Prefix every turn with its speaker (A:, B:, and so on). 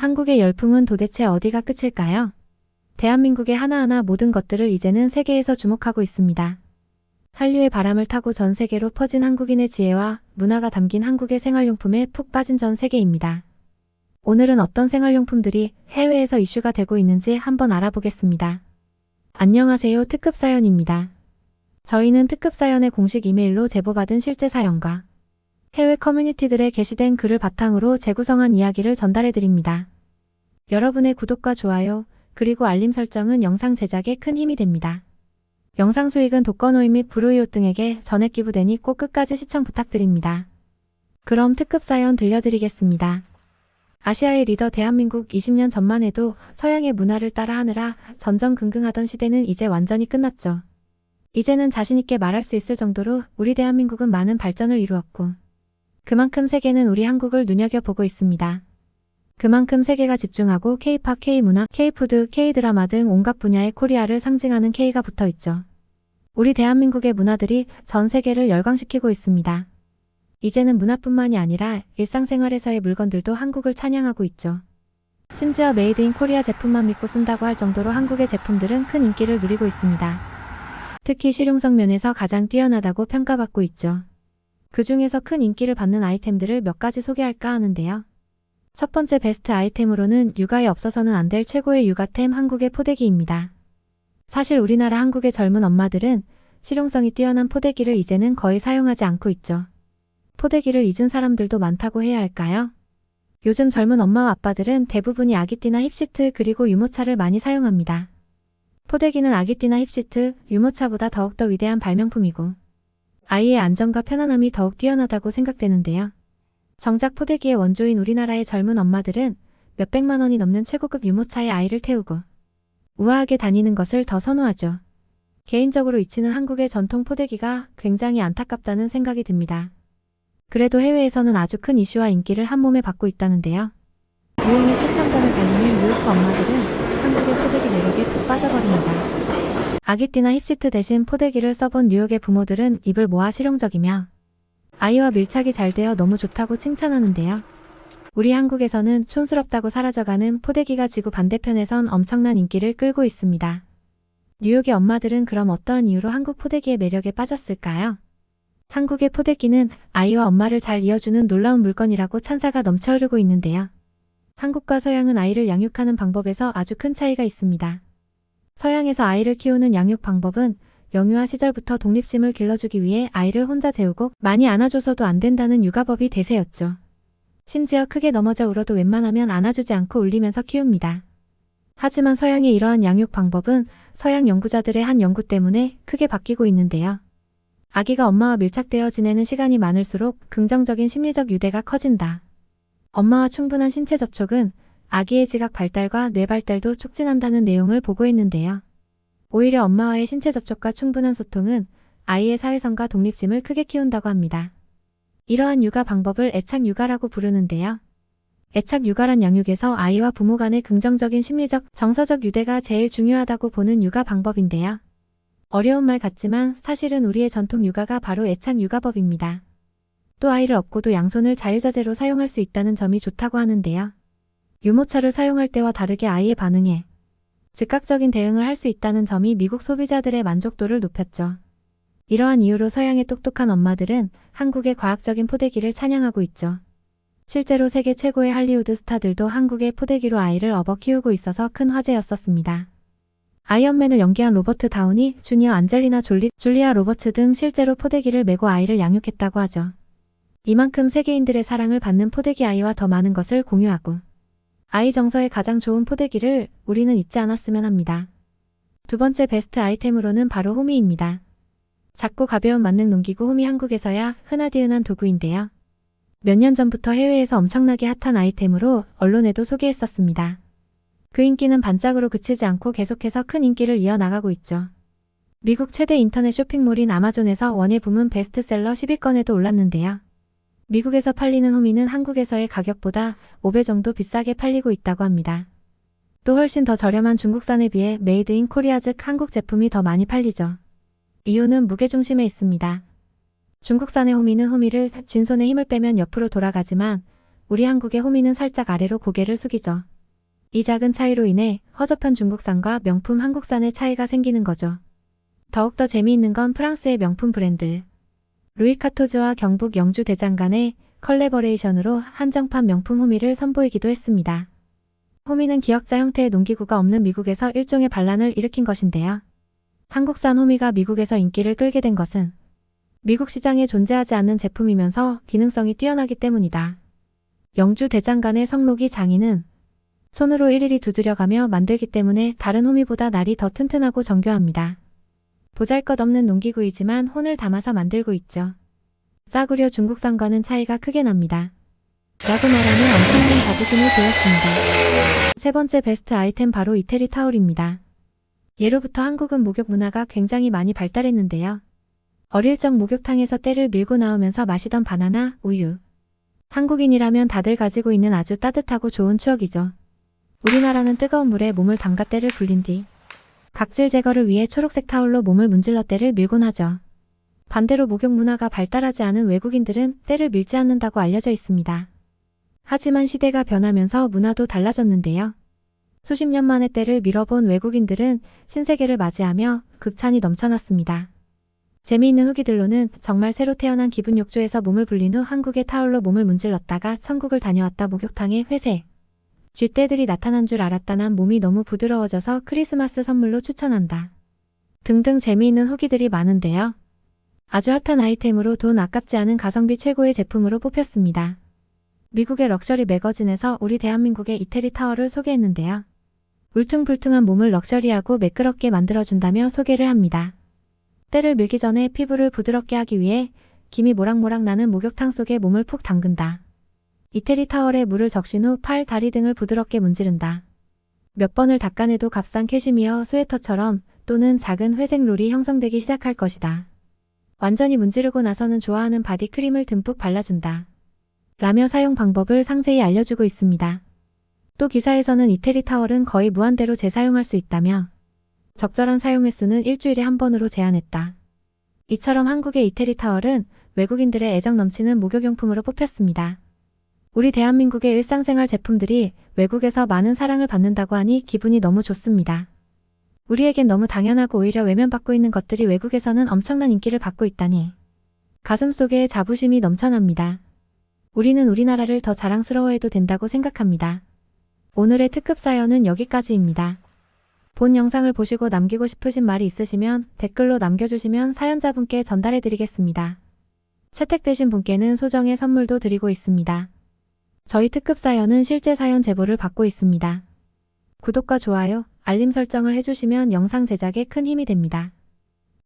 A: 한국의 열풍은 도대체 어디가 끝일까요? 대한민국의 하나하나 모든 것들을 이제는 세계에서 주목하고 있습니다. 한류의 바람을 타고 전 세계로 퍼진 한국인의 지혜와 문화가 담긴 한국의 생활용품에 푹 빠진 전 세계입니다. 오늘은 어떤 생활용품들이 해외에서 이슈가 되고 있는지 한번 알아보겠습니다. 안녕하세요. 특급 사연입니다. 저희는 특급 사연의 공식 이메일로 제보받은 실제 사연과 해외 커뮤니티들에 게시된 글을 바탕으로 재구성한 이야기를 전달해드립니다. 여러분의 구독과 좋아요, 그리고 알림 설정은 영상 제작에 큰 힘이 됩니다. 영상 수익은 독거노인 및 불우이웃 등에게 전액 기부되니 꼭 끝까지 시청 부탁드립니다. 그럼 특급 사연 들려드리겠습니다. 아시아의 리더 대한민국 20년 전만 해도 서양의 문화를 따라하느라 전전긍긍하던 시대는 이제 완전히 끝났죠. 이제는 자신있게 말할 수 있을 정도로 우리 대한민국은 많은 발전을 이루었고 그만큼 세계는 우리 한국을 눈여겨보고 있습니다. 그만큼 세계가 집중하고 K-팝, K-문화, K-푸드, K-드라마 등 온갖 분야의 코리아를 상징하는 K가 붙어있죠. 우리 대한민국의 문화들이 전 세계를 열광시키고 있습니다. 이제는 문화뿐만이 아니라 일상생활에서의 물건들도 한국을 찬양하고 있죠. 심지어 메이드 인 코리아 제품만 믿고 쓴다고 할 정도로 한국의 제품들은 큰 인기를 누리고 있습니다. 특히 실용성 면에서 가장 뛰어나다고 평가받고 있죠. 그 중에서 큰 인기를 받는 아이템들을 몇 가지 소개할까 하는데요. 첫 번째 베스트 아이템으로는 육아에 없어서는 안 될 최고의 육아템 한국의 포대기입니다. 사실 우리나라 한국의 젊은 엄마들은 실용성이 뛰어난 포대기를 이제는 거의 사용하지 않고 있죠. 포대기를 잊은 사람들도 많다고 해야 할까요? 요즘 젊은 엄마와 아빠들은 대부분이 아기띠나 힙시트 그리고 유모차를 많이 사용합니다. 포대기는 아기띠나 힙시트, 유모차보다 더욱더 위대한 발명품이고 아이의 안전과 편안함이 더욱 뛰어나다고 생각되는데요. 정작 포대기의 원조인 우리나라의 젊은 엄마들은 몇백만 원이 넘는 최고급 유모차에 아이를 태우고 우아하게 다니는 것을 더 선호하죠. 개인적으로 이치는 한국의 전통 포대기가 굉장히 안타깝다는 생각이 듭니다. 그래도 해외에서는 아주 큰 이슈와 인기를 한몸에 받고 있다는데요. 유행의 최첨단을 달리는 뉴요커 엄마들은 한국의 포대기 매력에 푹 빠져버립니다. 아기띠나 힙시트 대신 포대기를 써본 뉴욕의 부모들은 입을 모아 실용적이며 아이와 밀착이 잘 되어 너무 좋다고 칭찬하는데요. 우리 한국에서는 촌스럽다고 사라져가는 포대기가 지구 반대편에선 엄청난 인기를 끌고 있습니다. 뉴욕의 엄마들은 그럼 어떠한 이유로 한국 포대기의 매력에 빠졌을까요? 한국의 포대기는 아이와 엄마를 잘 이어주는 놀라운 물건이라고 찬사가 넘쳐 흐르고 있는데요. 한국과 서양은 아이를 양육하는 방법에서 아주 큰 차이가 있습니다. 서양에서 아이를 키우는 양육 방법은 영유아 시절부터 독립심을 길러주기 위해 아이를 혼자 재우고 많이 안아줘서도 안 된다는 육아법이 대세였죠. 심지어 크게 넘어져 울어도 웬만하면 안아주지 않고 울리면서 키웁니다. 하지만 서양의 이러한 양육 방법은 서양 연구자들의 한 연구 때문에 크게 바뀌고 있는데요. 아기가 엄마와 밀착되어 지내는 시간이 많을수록 긍정적인 심리적 유대가 커진다. 엄마와 충분한 신체 접촉은 아기의 지각 발달과 뇌 발달도 촉진한다는 내용을 보고했는데요. 오히려 엄마와의 신체 접촉과 충분한 소통은 아이의 사회성과 독립심을 크게 키운다고 합니다. 이러한 육아 방법을 애착 육아라고 부르는데요. 애착 육아란 양육에서 아이와 부모 간의 긍정적인 심리적, 정서적 유대가 제일 중요하다고 보는 육아 방법인데요. 어려운 말 같지만 사실은 우리의 전통 육아가 바로 애착 육아법입니다. 또 아이를 업고도 양손을 자유자재로 사용할 수 있다는 점이 좋다고 하는데요. 유모차를 사용할 때와 다르게 아이의 반응에 즉각적인 대응을 할 수 있다는 점이 미국 소비자들의 만족도를 높였죠. 이러한 이유로 서양의 똑똑한 엄마들은 한국의 과학적인 포대기를 찬양하고 있죠. 실제로 세계 최고의 할리우드 스타들도 한국의 포대기로 아이를 업어 키우고 있어서 큰 화제였었습니다. 아이언맨을 연기한 로버트 다우니 주니어, 안젤리나 졸리, 줄리아 로버츠 등 실제로 포대기를 메고 아이를 양육했다고 하죠. 이만큼 세계인들의 사랑을 받는 포대기 아이와 더 많은 것을 공유하고 아이 정서에 가장 좋은 포대기를 우리는 잊지 않았으면 합니다. 두 번째 베스트 아이템으로는 바로 호미입니다. 작고 가벼운 만능 농기구 호미 한국에서야 흔하디흔한 도구인데요. 몇 년 전부터 해외에서 엄청나게 핫한 아이템으로 언론에도 소개했었습니다. 그 인기는 반짝으로 그치지 않고 계속해서 큰 인기를 이어나가고 있죠. 미국 최대 인터넷 쇼핑몰인 아마존에서 원예 부문 베스트셀러 10위권에도 올랐는데요. 미국에서 팔리는 호미는 한국에서의 가격보다 5배 정도 비싸게 팔리고 있다고 합니다. 또 훨씬 더 저렴한 중국산에 비해 메이드 인 코리아 즉 한국 제품이 더 많이 팔리죠. 이유는 무게중심에 있습니다. 중국산의 호미는 호미를 쥔손에 힘을 빼면 옆으로 돌아가지만 우리 한국의 호미는 살짝 아래로 고개를 숙이죠. 이 작은 차이로 인해 허접한 중국산과 명품 한국산의 차이가 생기는 거죠. 더욱더 재미있는 건 프랑스의 명품 브랜드 루이카토즈와 경북 영주 대장 간의 컬래버레이션으로 한정판 명품 호미를 선보이기도 했습니다. 호미는 기역자 형태의 농기구가 없는 미국에서 일종의 반란을 일으킨 것인데요. 한국산 호미가 미국에서 인기를 끌게 된 것은 미국 시장에 존재하지 않는 제품이면서 기능성이 뛰어나기 때문이다. 영주 대장 간의 성록이 장인은 손으로 일일이 두드려가며 만들기 때문에 다른 호미보다 날이 더 튼튼하고 정교합니다. 보잘것없는 농기구이지만 혼을 담아서 만들고 있죠. 싸구려 중국산과는 차이가 크게 납니다. 라고 말하는 엄청난 자부심을 보였습니다. 세 번째 베스트 아이템 바로 이태리 타올입니다. 예로부터 한국은 목욕 문화가 굉장히 많이 발달했는데요. 어릴 적 목욕탕에서 때를 밀고 나오면서 마시던 바나나, 우유. 한국인이라면 다들 가지고 있는 아주 따뜻하고 좋은 추억이죠. 우리나라는 뜨거운 물에 몸을 담가 때를 불린 뒤 각질 제거를 위해 초록색 타올로 몸을 문질러 때를 밀곤 하죠. 반대로 목욕 문화가 발달하지 않은 외국인들은 때를 밀지 않는다고 알려져 있습니다. 하지만 시대가 변하면서 문화도 달라졌는데요. 수십 년 만에 때를 밀어본 외국인들은 신세계를 맞이하며 극찬이 넘쳐났습니다. 재미있는 후기들로는 정말 새로 태어난 기분 욕조에서 몸을 불린 후 한국의 타올로 몸을 문질렀다가 천국을 다녀왔다 목욕탕에 회색 쥐떼들이 나타난 줄 알았다 난 몸이 너무 부드러워져서 크리스마스 선물로 추천한다. 등등 재미있는 후기들이 많은데요. 아주 핫한 아이템으로 돈 아깝지 않은 가성비 최고의 제품으로 뽑혔습니다. 미국의 럭셔리 매거진에서 우리 대한민국의 이태리 타월을 소개했는데요. 울퉁불퉁한 몸을 럭셔리하고 매끄럽게 만들어준다며 소개를 합니다. 때를 밀기 전에 피부를 부드럽게 하기 위해 김이 모락모락 나는 목욕탕 속에 몸을 푹 담근다. 이태리 타월에 물을 적신 후 팔, 다리 등을 부드럽게 문지른다. 몇 번을 닦아내도 값싼 캐시미어 스웨터처럼 또는 작은 회색 롤이 형성되기 시작할 것이다. 완전히 문지르고 나서는 좋아하는 바디크림을 듬뿍 발라준다. 라며 사용 방법을 상세히 알려주고 있습니다. 또 기사에서는 이태리 타월은 거의 무한대로 재사용할 수 있다며 적절한 사용 횟수는 일주일에 한 번으로 제한했다. 이처럼 한국의 이태리 타월은 외국인들의 애정 넘치는 목욕용품으로 뽑혔습니다. 우리 대한민국의 일상생활 제품들이 외국에서 많은 사랑을 받는다고 하니 기분이 너무 좋습니다. 우리에겐 너무 당연하고 오히려 외면받고 있는 것들이 외국에서는 엄청난 인기를 받고 있다니 가슴속에 자부심이 넘쳐납니다. 우리는 우리나라를 더 자랑스러워해도 된다고 생각합니다. 오늘의 특급 사연은 여기까지입니다. 본 영상을 보시고 남기고 싶으신 말이 있으시면 댓글로 남겨주시면 사연자분께 전달해드리겠습니다. 채택되신 분께는 소정의 선물도 드리고 있습니다. 저희 특급 사연은 실제 사연 제보를 받고 있습니다. 구독과 좋아요, 알림 설정을 해주시면 영상 제작에 큰 힘이 됩니다.